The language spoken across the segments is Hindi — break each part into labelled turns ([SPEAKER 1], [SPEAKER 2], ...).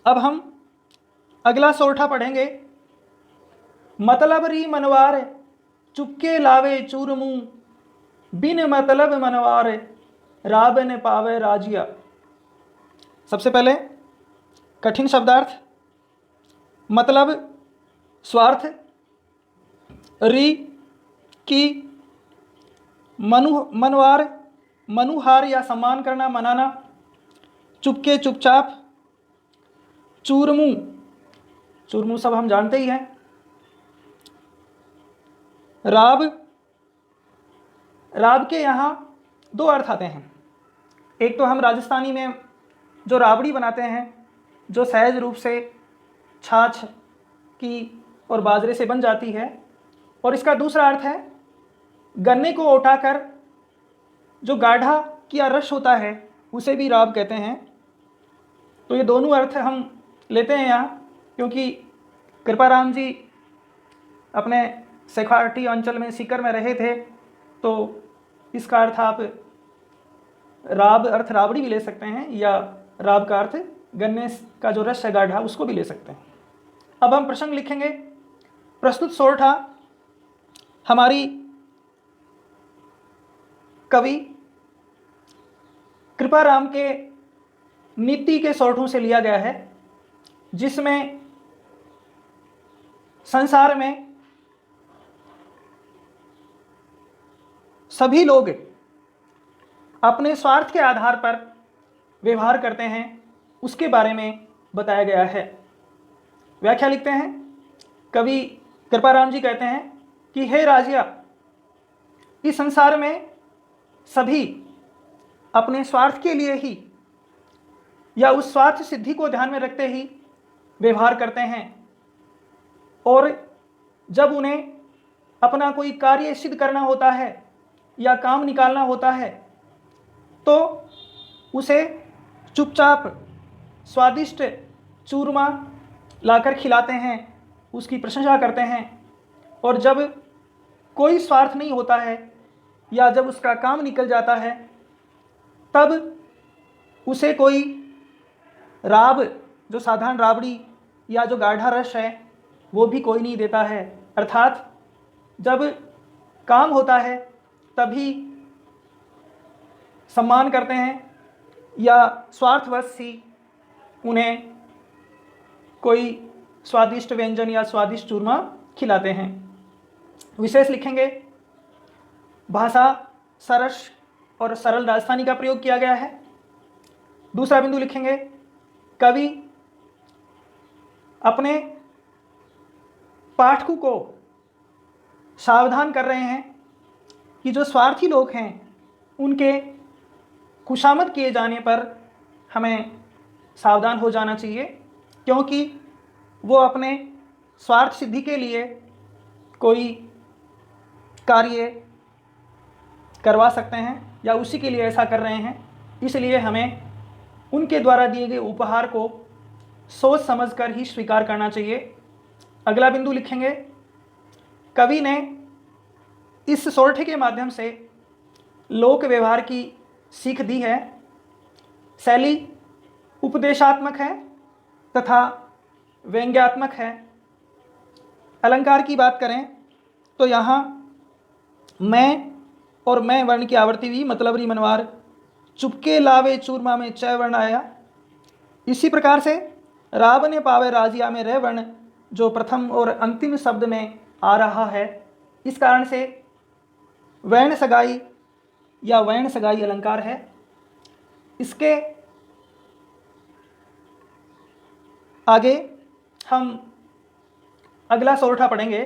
[SPEAKER 1] अब हम अगला सोरठा पढ़ेंगे। मतलब री मनवार चुपके लावे चूरमू, बिन मतलब मनवार राब ने पावे राजिया। सबसे पहले कठिन शब्दार्थ। मतलब स्वार्थ, री की, मनवार मनुहार या सम्मान करना, मनाना, चुपके चुपचाप, चूरमू, चूरमू सब हम जानते ही हैं, राब, राब के यहाँ दो अर्थ आते हैं। एक तो हम राजस्थानी में जो राबड़ी बनाते हैं, जो सहज रूप से छाछ की और बाजरे से बन जाती है, और इसका दूसरा अर्थ है गन्ने को उठाकर जो गाढ़ा किया रस होता है उसे भी राब कहते हैं। तो ये दोनों अर्थ हम लेते हैं यहाँ, क्योंकि कृपाराम जी अपने शेखावाटी अंचल में सीकर में रहे थे, तो इसका अर्थ आप राब अर्थ राबड़ी भी ले सकते हैं, या राब का अर्थ गन्ने का जो रस है गाढ़ा उसको भी ले सकते हैं। अब हम प्रसंग लिखेंगे। प्रस्तुत सोरठा हमारी कवि कृपाराम के नीति के सोरठों से लिया गया है, जिसमें संसार में सभी लोग अपने स्वार्थ के आधार पर व्यवहार करते हैं, उसके बारे में बताया गया है। व्याख्या लिखते हैं। कवि कृपाराम जी कहते हैं कि हे राजिया, इस संसार में सभी अपने स्वार्थ के लिए ही या उस स्वार्थ सिद्धि को ध्यान में रखते ही व्यवहार करते हैं, और जब उन्हें अपना कोई कार्य सिद्ध करना होता है या काम निकालना होता है तो उसे चुपचाप स्वादिष्ट चूरमा लाकर खिलाते हैं, उसकी प्रशंसा करते हैं, और जब कोई स्वार्थ नहीं होता है या जब उसका काम निकल जाता है तब उसे कोई राब, जो साधारण राबड़ी या जो गाढ़ा रस है वो भी कोई नहीं देता है। अर्थात जब काम होता है तभी सम्मान करते हैं या स्वार्थवश ही उन्हें कोई स्वादिष्ट व्यंजन या स्वादिष्ट चूरमा खिलाते हैं। विशेष लिखेंगे। भाषा सरस और सरल राजस्थानी का प्रयोग किया गया है। दूसरा बिंदु लिखेंगे। कवि अपने पाठकों को सावधान कर रहे हैं कि जो स्वार्थी लोग हैं उनके खुशामद किए जाने पर हमें सावधान हो जाना चाहिए, क्योंकि वो अपने स्वार्थ सिद्धि के लिए कोई कार्य करवा सकते हैं या उसी के लिए ऐसा कर रहे हैं। इसलिए हमें उनके द्वारा दिए गए उपहार को सोच समझकर ही स्वीकार करना चाहिए। अगला बिंदु लिखेंगे। कवि ने इस सोरठे के माध्यम से लोक व्यवहार की सीख दी है। शैली उपदेशात्मक है तथा व्यंग्यात्मक है। अलंकार की बात करें तो यहाँ मैं और मैं वर्ण की आवृत्ति भी मतलब री मनवार चुपके लावे चूरमा में च वर्ण आया। इसी प्रकार से राब ने पावे राजिया में रह वर्ण जो प्रथम और अंतिम शब्द में आ रहा है, इस कारण से वर्ण सगाई या वर्ण सगाई अलंकार है। इसके आगे हम अगला सोरठा पढ़ेंगे।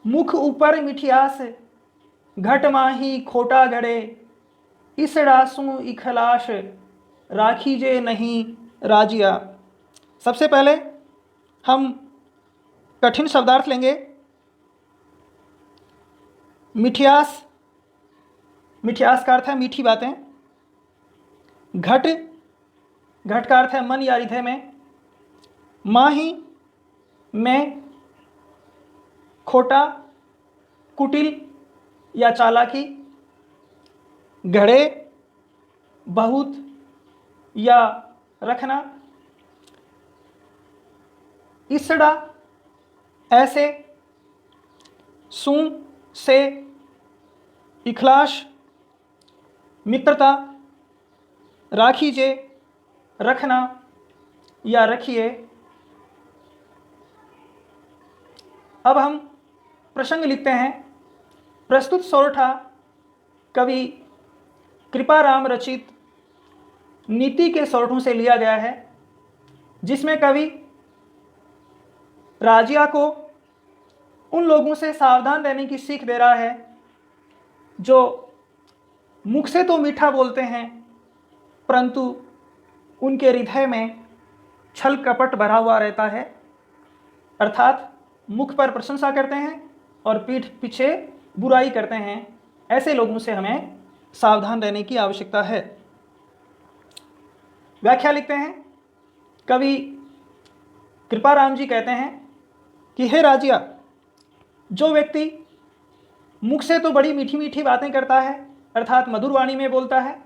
[SPEAKER 1] मुख ऊपर मिठियास घट माही खोटा घड़े, इस डासू इखलाश राखीजे नहीं राजिया। सबसे पहले हम कठिन शब्दार्थ लेंगे। मिठियास, मिठियास का अर्थ है मीठी बातें। घट, घट का अर्थ है मन या हृदय में। माही में खोटा कुटिल या चालाकी। घड़े बहुत या रखना। इसड़ा ऐसे, सूं से, इखलास मित्रता, राखीजे रखना या रखिए। अब हम प्रसंग लिखते हैं। प्रस्तुत सोरठा कवि कृपाराम रचित नीति के सोरठों से लिया गया है, जिसमें कवि राजिया को उन लोगों से सावधान रहने की सीख दे रहा है जो मुख से तो मीठा बोलते हैं परंतु उनके हृदय में छल कपट भरा हुआ रहता है, अर्थात मुख पर प्रशंसा करते हैं और पीठ पीछे बुराई करते हैं। ऐसे लोगों से हमें सावधान रहने की आवश्यकता है। व्याख्या लिखते हैं। कवि कृपाराम जी कहते हैं कि हे राजिया, जो व्यक्ति मुख से तो बड़ी मीठी मीठी बातें करता है अर्थात मधुर वाणी में बोलता है,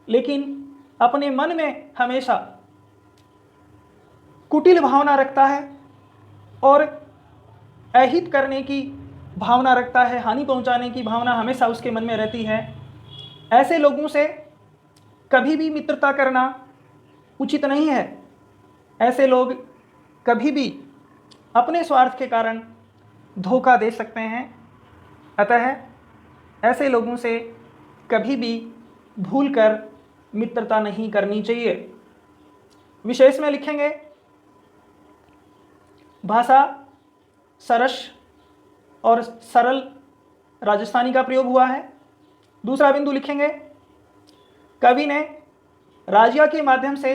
[SPEAKER 1] लेकिन अपने मन में हमेशा कुटिल भावना रखता है और अहित करने की भावना रखता है, हानि पहुंचाने की भावना हमेशा उसके मन में रहती है, ऐसे लोगों से कभी भी मित्रता करना उचित नहीं है। ऐसे लोग कभी भी अपने स्वार्थ के कारण धोखा दे सकते हैं, अतः ऐसे लोगों से कभी भी भूलकर मित्रता नहीं करनी चाहिए। विशेष में लिखेंगे भाषा सरस और सरल राजस्थानी का प्रयोग हुआ है। दूसरा बिंदु लिखेंगे कवि ने राजिया के माध्यम से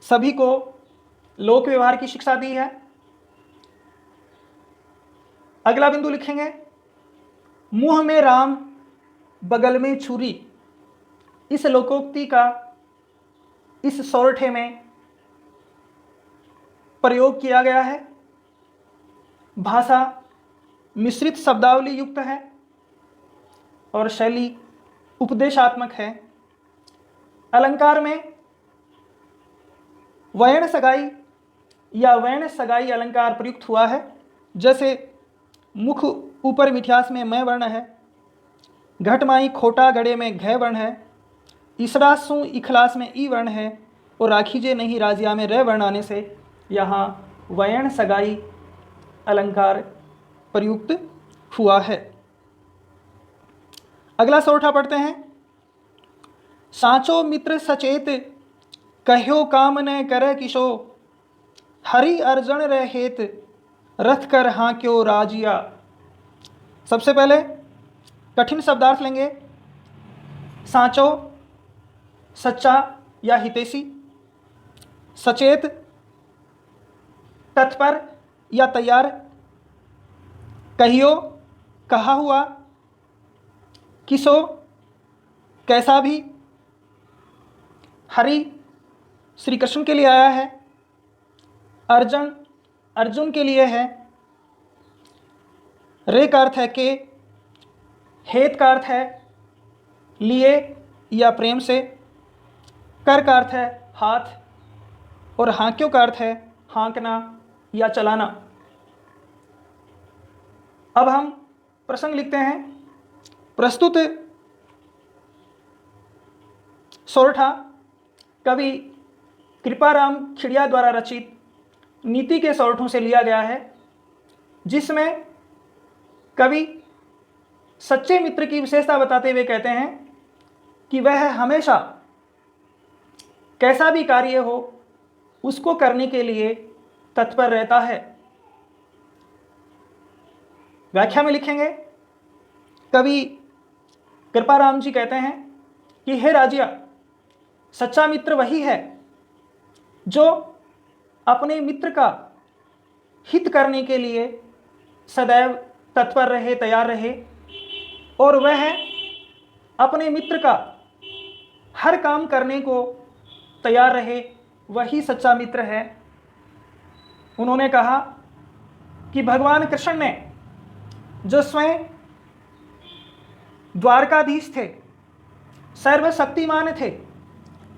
[SPEAKER 1] सभी को लोक व्यवहार की शिक्षा दी है। अगला बिंदु लिखेंगे मुंह में राम बगल में छुरी। इस लोकोक्ति का इस सोरठे में प्रयोग किया गया है। भाषा मिश्रित शब्दावली युक्त है और शैली उपदेशात्मक है। अलंकार में वर्ण सगाई या वर्ण सगाई अलंकार प्रयुक्त हुआ है, जैसे मुख ऊपर मिठास में मैं वर्ण है, घटमाई खोटा गड़े में घय वर्ण है, इसरासु इखलास में ई वर्ण है और राखीजे नहीं राजिया में रे वर्ण आने से यहाँ वर्ण सगाई अलंकार प्रयुक्त हुआ है। अगला सोरठा पढ़ते हैं। साचो मित्र सचेत कह्यो काम न करे किशो, हरि अर्जन रहेत रथ कर हाँ क्यों राजिया। सबसे पहले कठिन शब्दार्थ लेंगे। साचो सच्चा या हितैषी, सचेत तत्पर या तैयार, कहियो कहा हुआ, किसो कैसा भी, हरि श्री कृष्ण के लिए आया है, अर्जन अर्जुन के लिए है, रे का अर्थ है के, हेत का अर्थ है लिए या प्रेम से, कर का अर्थ है हाथ और हाँक्यों का अर्थ है हाँकना या चलाना। अब हम प्रसंग लिखते हैं। प्रस्तुत सोरठा कवि कृपाराम खिड़िया द्वारा रचित नीति के सोरठों से लिया गया है, जिसमें कवि सच्चे मित्र की विशेषता बताते हुए कहते हैं कि वह हमेशा कैसा भी कार्य हो उसको करने के लिए तत्पर रहता है। व्याख्या में लिखेंगे कवि कृपाराम जी कहते हैं कि हे राजिया, सच्चा मित्र वही है जो अपने मित्र का हित करने के लिए सदैव तत्पर रहे, तैयार रहे और वह अपने मित्र का हर काम करने को तैयार रहे, वही सच्चा मित्र है। उन्होंने कहा कि भगवान कृष्ण ने जो स्वयं द्वारकाधीश थे, सर्वशक्तिमान थे,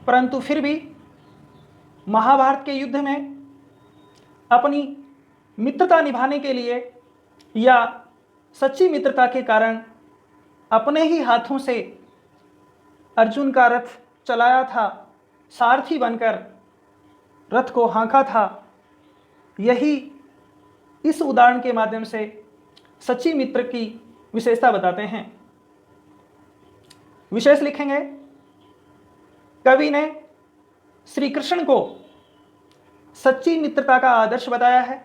[SPEAKER 1] परंतु फिर भी महाभारत के युद्ध में अपनी मित्रता निभाने के लिए या सच्ची मित्रता के कारण अपने ही हाथों से अर्जुन का रथ चलाया था, सारथी बनकर रथ को हाँका था। यही इस उदाहरण के माध्यम से सच्ची मित्र की विशेषता बताते हैं। विशेष लिखेंगे, कवि ने श्री कृष्ण को सच्ची मित्रता का आदर्श बताया है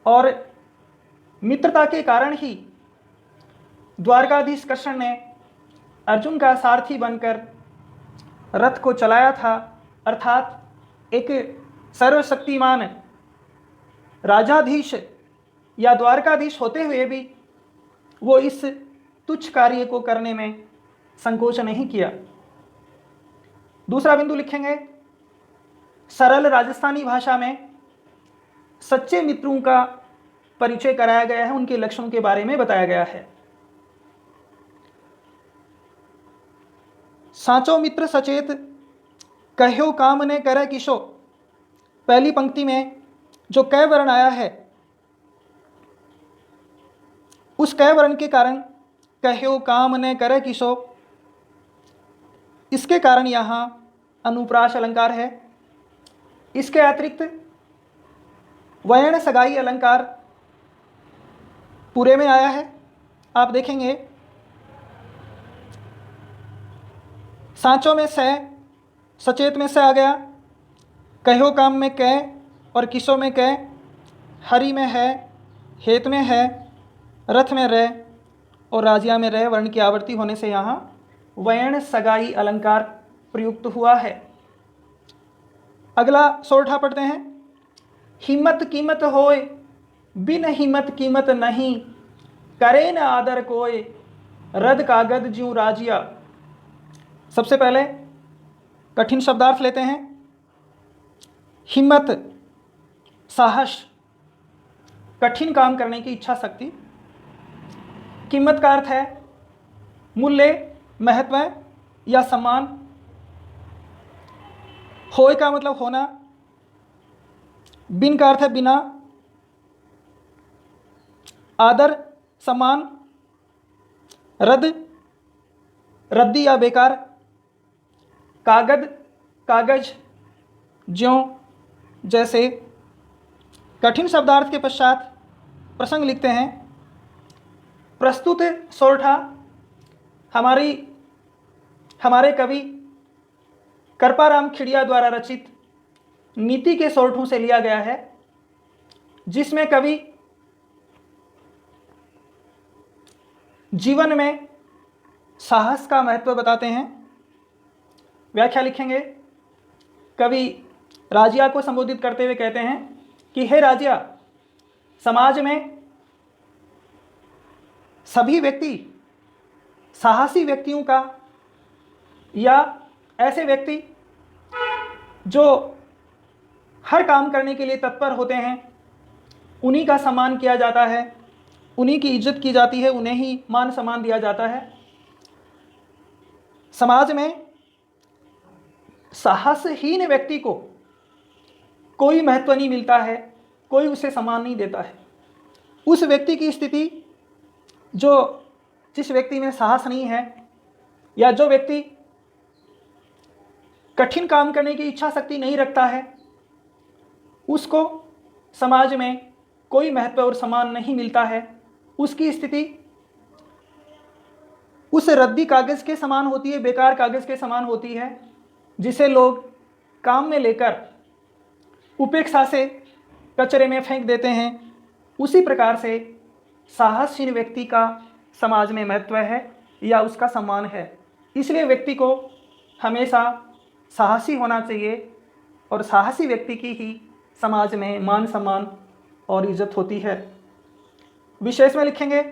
[SPEAKER 1] और मित्रता के कारण ही द्वारकाधीश कृष्ण ने अर्जुन का सारथी बनकर रथ को चलाया था, अर्थात एक सर्वशक्तिमान राजाधीश या द्वारकाधीश होते हुए भी वो इस तुच्छ कार्य को करने में संकोच नहीं किया। दूसरा बिंदु लिखेंगे, सरल राजस्थानी भाषा में सच्चे मित्रों का परिचय कराया गया है, उनके लक्षणों के बारे में बताया गया है। साचो मित्र सचेत कह्यो काम ने करे किशो, पहली पंक्ति में जो कै वर्ण आया है, उस कै वर्ण के कारण कह्यो काम ने करे किशो, इसके कारण यहाँ अनुप्रास अलंकार है। इसके अतिरिक्त वयण सगाई अलंकार पूरे में आया है। आप देखेंगे सांचों में से, सचेत में से आ गया, कहो काम में कै और किसों में कै, हरि में है, हेत में है, रथ में रह और राजिया में रह वर्ण की आवृत्ति होने से यहाँ वयण सगाई अलंकार प्रयुक्त हुआ है। अगला सोरठा पढ़ते हैं, हिम्मत कीमत होए बिन हिम्मत कीमत नहीं, करे न आदर कोय रद कागद ज्यों राजिया। सबसे पहले कठिन शब्दार्थ लेते हैं। हिम्मत, साहस, कठिन काम करने की इच्छा शक्ति। कीमत का अर्थ है मूल्य, महत्व या सम्मान। होय का मतलब होना। बिन का अर्थ है बिना। आदर, सम्मान। रद्द, रद्दी या बेकार। कागद, कागज, ज्यों, जैसे। कठिन शब्दार्थ के पश्चात प्रसंग लिखते हैं। प्रस्तुत सोरठा हमारे कवि कृपाराम खिड़िया द्वारा रचित नीति के सोरठों से लिया गया है, जिसमें कवि जीवन में साहस का महत्व बताते हैं। व्याख्या लिखेंगे, कवि राजिया को संबोधित करते हुए कहते हैं कि हे राजिया, समाज में सभी व्यक्ति साहसी व्यक्तियों का या ऐसे व्यक्ति जो हर काम करने के लिए तत्पर होते हैं, उन्हीं का सम्मान किया जाता है, उन्हीं की इज्जत की जाती है, उन्हें ही मान सम्मान दिया जाता है। समाज में साहसहीन व्यक्ति को कोई महत्व नहीं मिलता है, कोई उसे सम्मान नहीं देता है। उस व्यक्ति की स्थिति, जिस व्यक्ति में साहस नहीं है या जो व्यक्ति कठिन काम करने की इच्छा शक्ति नहीं रखता है, उसको समाज में कोई महत्व और सम्मान नहीं मिलता है। उसकी स्थिति उस रद्दी कागज़ के समान होती है, बेकार कागज़ के समान होती है, जिसे लोग काम में लेकर उपेक्षा से कचरे में फेंक देते हैं। उसी प्रकार से साहसहीन व्यक्ति का समाज में महत्व है या उसका सम्मान है। इसलिए व्यक्ति को हमेशा साहसी होना चाहिए और साहसी व्यक्ति की ही समाज में मान सम्मान और इज्जत होती है। विशेष में लिखेंगे,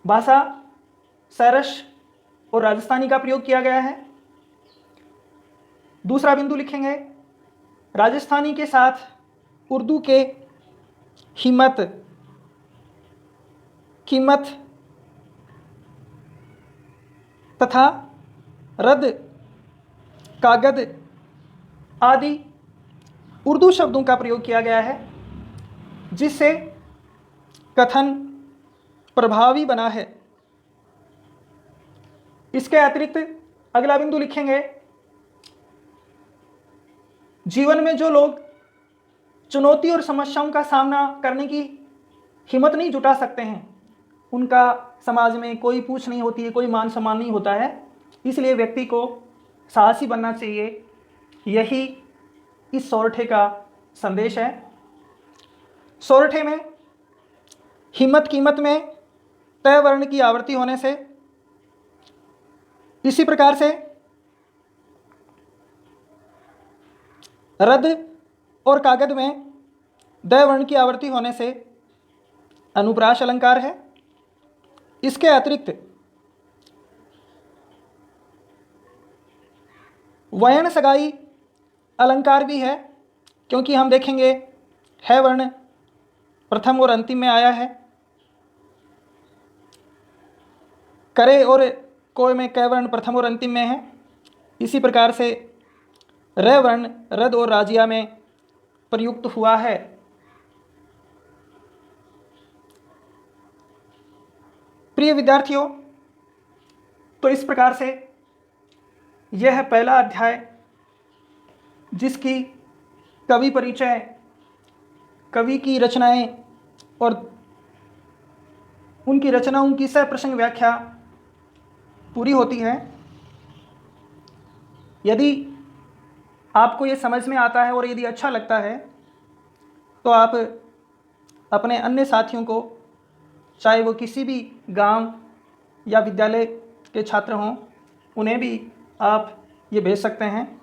[SPEAKER 1] भाषा सरस और राजस्थानी का प्रयोग किया गया है। दूसरा बिंदु लिखेंगे, राजस्थानी के साथ उर्दू के हिम्मत, कीमत तथा रद्द, कागद आदि उर्दू शब्दों का प्रयोग किया गया है, जिससे कथन प्रभावी बना है। इसके अतिरिक्त अगला बिंदु लिखेंगे, जीवन में जो लोग चुनौती और समस्याओं का सामना करने की हिम्मत नहीं जुटा सकते हैं, उनका समाज में कोई पूछ नहीं होती है, कोई मान सम्मान नहीं होता है। इसलिए व्यक्ति को साहसी बनना चाहिए। यही इस सोरठे का संदेश है। सोरठे में हिम्मत कीमत में तय वर्ण की आवृत्ति होने से, इसी प्रकार से रद और कागद में द वर्ण की आवृत्ति होने से अनुप्रास अलंकार है। इसके अतिरिक्त वयन सगाई अलंकार भी है, क्योंकि हम देखेंगे है वर्ण प्रथम और अंतिम में आया है। करे और कोय में कै वर्ण प्रथम और अंतिम में है। इसी प्रकार से र वर्ण रद और राजिया में प्रयुक्त हुआ है। प्रिय विद्यार्थियों, तो इस प्रकार से यह पहला अध्याय, जिसकी कवि परिचय, कवि की रचनाएं और उनकी रचनाओं की सप्रसंग व्याख्या पूरी होती है। यदि आपको ये समझ में आता है और यदि अच्छा लगता है, तो आप अपने अन्य साथियों को, चाहे वो किसी भी गांव या विद्यालय के छात्र हों, उन्हें भी आप ये भेज सकते हैं।